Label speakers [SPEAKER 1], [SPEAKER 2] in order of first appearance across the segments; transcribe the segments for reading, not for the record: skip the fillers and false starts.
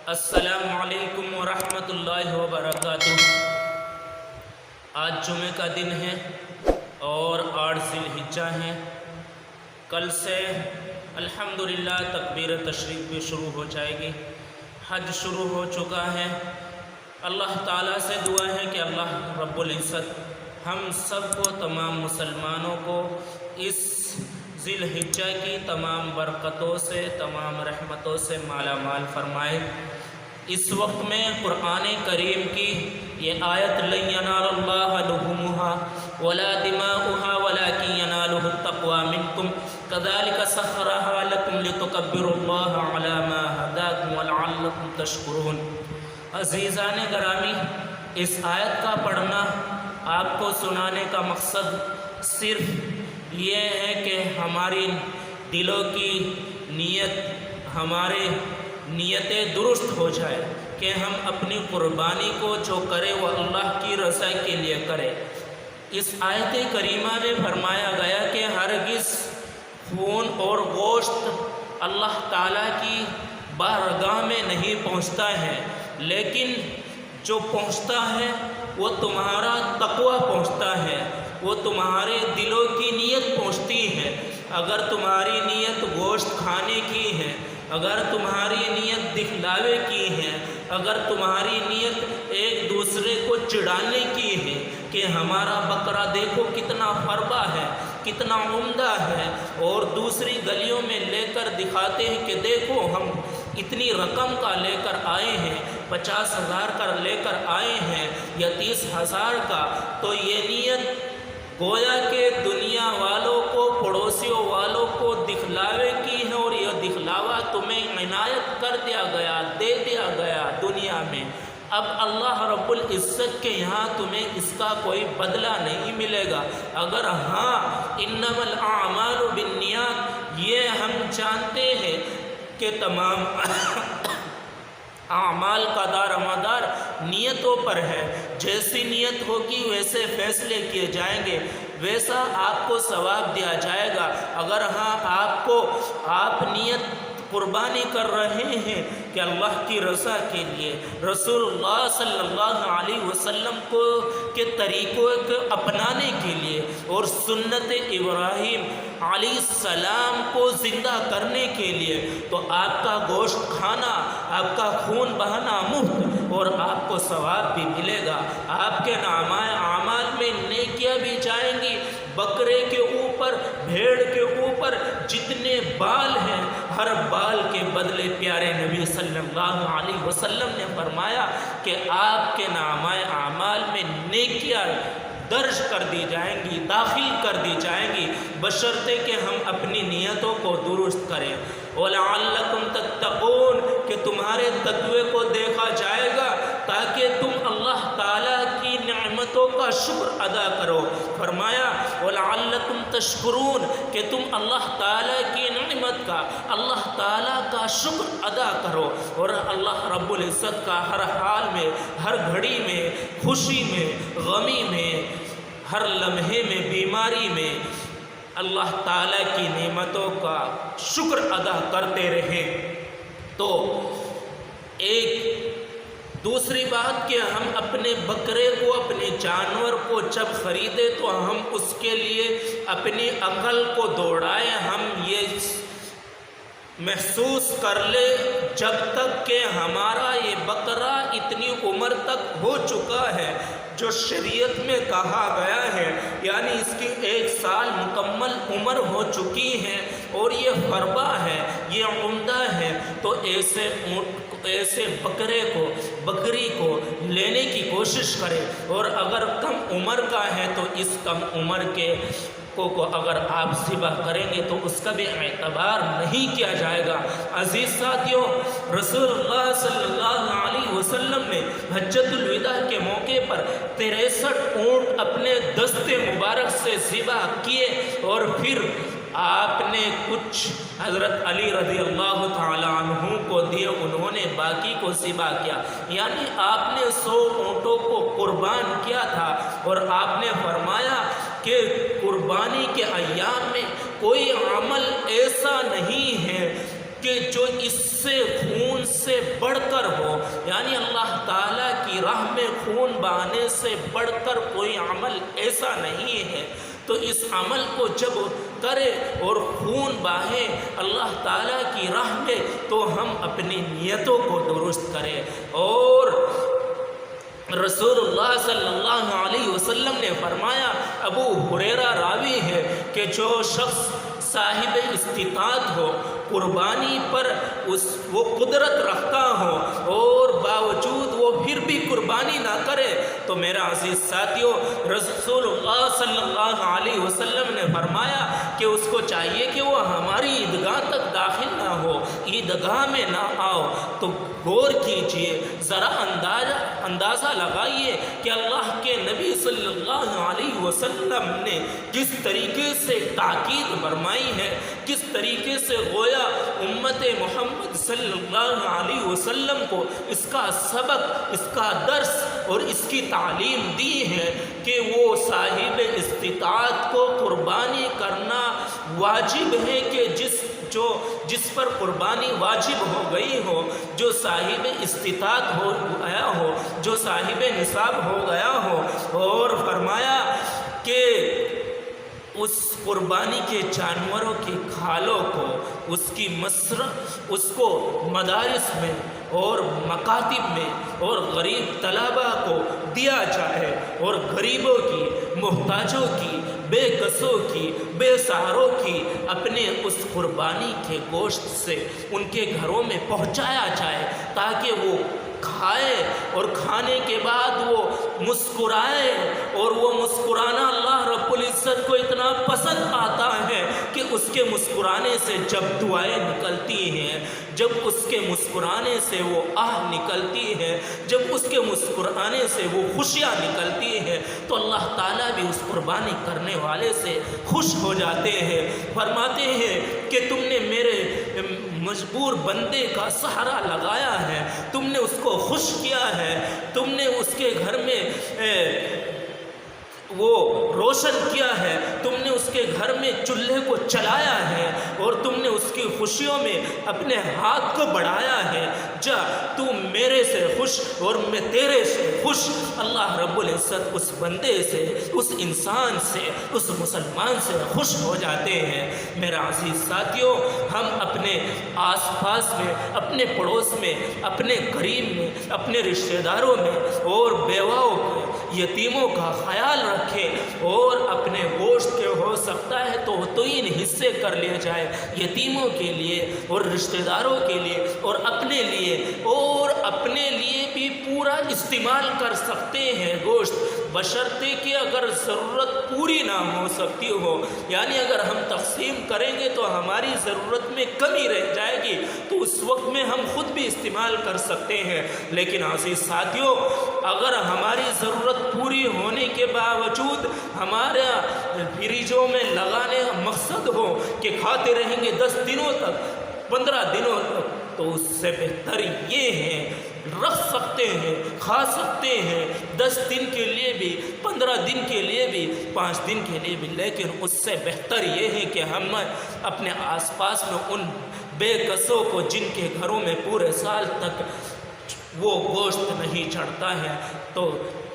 [SPEAKER 1] السلام علیکم ورحمۃ اللہ وبرکاتہ۔ آج جمعہ کا دن ہے اور 8 ذی الحجہ ہے۔ کل سے الحمدللہ تکبیر تشریف بھی شروع ہو جائے گی۔ حج شروع ہو چکا ہے۔ اللہ تعالیٰ سے دعا ہے کہ اللہ رب العزت ہم سب کو، تمام مسلمانوں کو اس ذی الحجہ کی تمام برکتوں سے، تمام رحمتوں سے مالا مال فرمائے۔ اس وقت میں قرآن کریم کی یہ آیت لن ینال اللہ لحومها ولا دماؤها ولکن ینالہ التقوی منکم کذالک سخرها لکم لتکبروا اللہ علی ما ہداکم ولعلکم تشکرون۔ عزیزان گرامی، اس آیت کا پڑھنا آپ کو سنانے کا مقصد صرف یہ ہے کہ ہماری دلوں کی نیت، ہمارے نیتیں درست ہو جائے کہ ہم اپنی قربانی کو جو کرے وہ اللہ کی رضا کے لیے کرے۔ اس آیت کریمہ میں فرمایا گیا کہ ہرگز خون اور گوشت اللہ تعالیٰ کی بارگاہ میں نہیں پہنچتا ہے، لیکن جو پہنچتا ہے وہ تمہارا تقوی پہنچتا ہے، وہ تمہارے دلوں کی نیت پہنچتی ہے۔ اگر تمہاری نیت گوشت کھانے کی ہے، اگر تمہاری نیت دکھلاوے کی ہے، اگر تمہاری نیت ایک دوسرے کو چڑھانے کی ہے کہ ہمارا بکرا دیکھو کتنا فربا ہے، کتنا عمدہ ہے، اور دوسری گلیوں میں لے کر دکھاتے ہیں کہ دیکھو ہم اتنی رقم کا لے کر آئے ہیں، 50,000 کا لے کر آئے ہیں یا 30,000 کا، تو یہ نیت گویا کہ دنیا والوں کو، پڑوسیوں والوں کو دکھلاوے کی ہے، اور یہ دکھلاوا تمہیں عنایت کر دیا گیا، دے دیا گیا دنیا میں۔ اب اللہ رب العزت کے یہاں تمہیں اس کا کوئی بدلہ نہیں ملے گا۔ اگر ہاں انما الاعمال بالنیات، یہ ہم جانتے ہیں کہ تمام اعمال کا دار مدار نیتوں پر ہے، جیسی نیت ہوگی ویسے فیصلے کیے جائیں گے، ویسا آپ کو ثواب دیا جائے گا۔ اگر ہاں آپ نیت قربانی کر رہے ہیں کہ اللہ کی رضا کے لیے، رسول اللہ صلی اللہ علیہ وسلم کے طریقوں کو اپنانے کے لیے، اور سنت ابراہیم علیہ السلام کو زندہ کرنے کے لیے، تو آپ کا گوشت کھانا، آپ کا خون بہنا مفت، اور آپ کو ثواب بھی ملے گا۔ آپ کے نامہ اعمال میں نیکیاں بھی جائیں گی۔ بکرے کے اوپر، بھیڑ کے اوپر جتنے بال ہیں، ہر بال کے بدلے پیارے نبی صلی اللہ علیہ وسلم نے فرمایا کہ آپ کے نامہ اعمال میں نیکیاں درج کر دی جائیں گی، داخل کر دی جائیں گی، بشرطے کہ ہم اپنی نیتوں کو درست کریں۔ وَلَعَلَّكُمْ تَتَّقُونَ، کہ تمہارے تقوی کو دیکھا جائے گا تاکہ تم اللہ تعالیٰ کی نعمتوں کا شکر ادا کرو۔ فرمایا وَلَعَلَّكُمْ تَشْكُرُونَ، کہ تم اللہ تعالیٰ کی نعمت کا، اللہ تعالیٰ کا شکر ادا کرو، اور اللہ رب العزت کا ہر حال میں، ہر گھڑی میں، خوشی میں، غمی میں، ہر لمحے میں، بیماری میں اللہ تعالیٰ کی نعمتوں کا شکر ادا کرتے رہیں۔ تو ایک دوسری بات کہ ہم اپنے بکرے کو، اپنے جانور کو جب خریدے تو ہم اس کے لیے اپنی عقل کو دوڑائیں، ہم یہ محسوس کر لے جب تک کہ ہمارا یہ بکرا اتنی عمر تک ہو چکا ہے جو شریعت میں کہا گیا ہے، یعنی اس کی 1 سال مکمل عمر ہو چکی ہے اور یہ فربا ہے، یہ عمدہ ہے، تو ایسے بکری کو لینے کی کوشش کرے، اور اگر کم عمر کا ہے تو اس کم عمر کے کو اگر آپ ذبح کریں گے تو اس کا بھی اعتبار نہیں کیا جائے گا۔ عزیز ساتھیوں، رسول اللہ صلی اللہ علیہ وسلم نے حجۃ الوداع کے موقع پر 63 اونٹ اپنے دست مبارک سے ذبح کیے، اور پھر آپ نے کچھ حضرت علی رضی اللہ تعالیٰ عنہ کو دیے، انہوں نے باقی کو ذبح کیا، یعنی آپ نے 100 اونٹوں کو قربان کیا تھا، اور آپ نے فرمایا کہ قربانی کے ایام میں کوئی عمل ایسا نہیں ہے کہ جو اس سے خون سے بڑھ کر ہو، یعنی اللہ تعالیٰ کی راہ میں خون بہانے سے بڑھ کر کوئی عمل ایسا نہیں ہے۔ تو اس عمل کو جب کرے اور خون بہے اللہ تعالیٰ کی راہ میں، تو ہم اپنی نیتوں کو درست کریں۔ اور رسول اللہ صلی اللہ علیہ وسلم نے فرمایا، ابو ہریرہ راوی ہے، کہ جو شخص صاحب استطاعت ہو، قربانی پر وہ قدرت رکھتا ہو اور باوجود وہ پھر بھی قربانی نہ کرے، تو میرا عزیز ساتھیو، رسول اللہ صلی اللہ علیہ وسلم نے فرمایا کہ اس کو چاہیے کہ وہ ہماری عیدگاہ تک داخل نہ ہو، عیدگاہ میں نہ آؤ۔ تو غور کیجئے، ذرا اندازہ لگائیے کہ اللہ کے نبی صلی اللہ علیہ وسلم نے کس طریقے سے تاکید فرمائی ہے، کس طریقے سے گویا امت محمد صلی اللہ علیہ وسلم کو اس کا سبق، اس کا درس اور اس کی تعلیم دی ہے کہ وہ صاحب استطاعت کو قربانی کرنا واجب ہے، کہ جس پر قربانی واجب ہو گئی ہو، جو صاحب استطاعت ہو گیا ہو، جو صاحب نصاب ہو گیا ہو۔ اور فرمایا کہ اس قربانی کے جانوروں کی کھالوں کو، اس کو مدارس میں اور مکاتب میں اور غریب طلباء کو دیا جائے، اور غریبوں کی، محتاجوں کی، بے کسوں کی، بے سہاروں کی اپنے اس قربانی کے گوشت سے ان کے گھروں میں پہنچایا جائے، تاکہ وہ کھائے اور کھانے کے بعد وہ مسکرائے۔ اور وہ مسکرانا اللہ رب العزت کو اتنا پسند آتا ہے کہ اس کے مسکرانے سے جب دعائیں نکلتی ہیں، جب اس کے مسکرانے سے وہ آہ نکلتی ہے، جب اس کے مسکرانے سے وہ خوشیاں نکلتی ہیں، تو اللہ تعالیٰ بھی اس قربانی کرنے والے سے خوش ہو جاتے ہیں۔ فرماتے ہیں کہ تم نے میرے مجبور بندے کا سہارا لگایا ہے، تم نے اس کو خوش کیا ہے، تم نے اس کے گھر میں وہ روشن کیا ہے، تم نے اس کے گھر میں چولہے کو چلایا ہے، اور تم نے اس کی خوشیوں میں اپنے ہاتھ کو بڑھایا ہے۔ جا تو میرے سے خوش اور میں تیرے سے خوش۔ اللہ رب العزت اس بندے سے، اس انسان سے، اس مسلمان سے خوش ہو جاتے ہیں۔ میرا عزیز ساتھیوں، ہم اپنے آس پاس میں، اپنے پڑوس میں، اپنے قریب میں، اپنے رشتہ داروں میں اور بیواؤں کو، یتیموں کا خیال رکھیں، اور اپنے گوشت کے ہو سکتا ہے تو 3 حصے کر لیے جائے، یتیموں کے لیے اور رشتہ داروں کے لیے اور اپنے لیے بھی پورا استعمال کر سکتے ہیں گوشت، بشرطے کہ اگر ضرورت پوری نہ ہو سکتی ہو، یعنی اگر ہم تقسیم کریں گے تو ہماری ضرورت میں کمی رہ جائے گی، تو اس وقت میں ہم خود بھی استعمال کر سکتے ہیں۔ لیکن عزیز ساتھیوں، اگر ہماری ضرورت پوری ہونے کے باوجود ہمارا فریجوں میں لگانے کا مقصد ہو کہ کھاتے رہیں گے 10 دنوں تک، 15 دنوں تک، تو اس سے بہتر یہ ہے، رکھ سکتے ہیں، کھا سکتے ہیں 10 دن کے لیے بھی، 15 دن کے لیے بھی، 5 دن کے لیے بھی، لیکن اس سے بہتر یہ ہے کہ ہم اپنے آس پاس میں ان بے کسوں کو، جن کے گھروں میں پورے سال تک وہ گوشت نہیں چڑھتا ہے، تو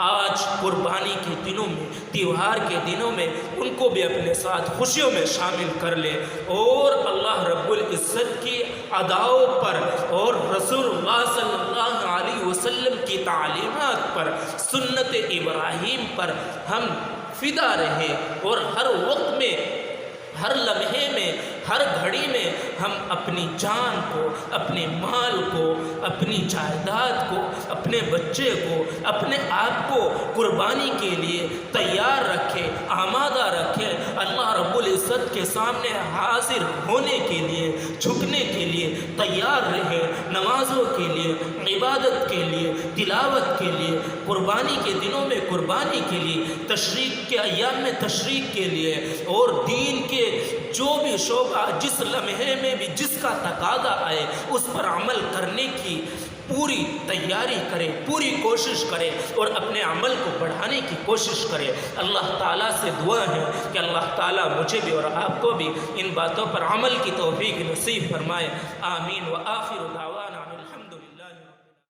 [SPEAKER 1] آج قربانی کے دنوں میں، تیوہار کے دنوں میں ان کو بھی اپنے ساتھ خوشیوں میں شامل کر لے، اور اللہ رب العزت کی اداؤں پر اور رسول اللہ صلی اللہ علیہ وسلم کی تعلیمات پر، سنت ابراہیم پر ہم فدا رہیں، اور ہر وقت میں، ہر لمحے میں، ہر گھڑی میں ہم اپنی جان کو، اپنے مال کو، اپنی جائیداد کو، اپنے بچے کو، اپنے آپ کو قربانی کے لیے تیار رکھیں، آمادہ رکھیں، اللہ رب العزت کے سامنے حاضر ہونے کے لیے، جھکنے کے لیے تیار رہیں، نمازوں کے لیے، عبادت کے لیے، تلاوت کے لیے، قربانی کے دنوں میں قربانی کے لیے، تشریق کے ایام میں تشریق کے لیے، اور دین کے جو بھی شعبہ جس لمحے میں بھی جس کا تقاضا آئے اس پر عمل کرنے کی پوری تیاری کرے، پوری کوشش کرے اور اپنے عمل کو بڑھانے کی کوشش کرے۔ اللہ تعالیٰ سے دعا ہے کہ اللہ تعالیٰ مجھے بھی اور آپ کو بھی ان باتوں پر عمل کی توفیق نصیب فرمائے۔ آمین۔ وآخر دعوانا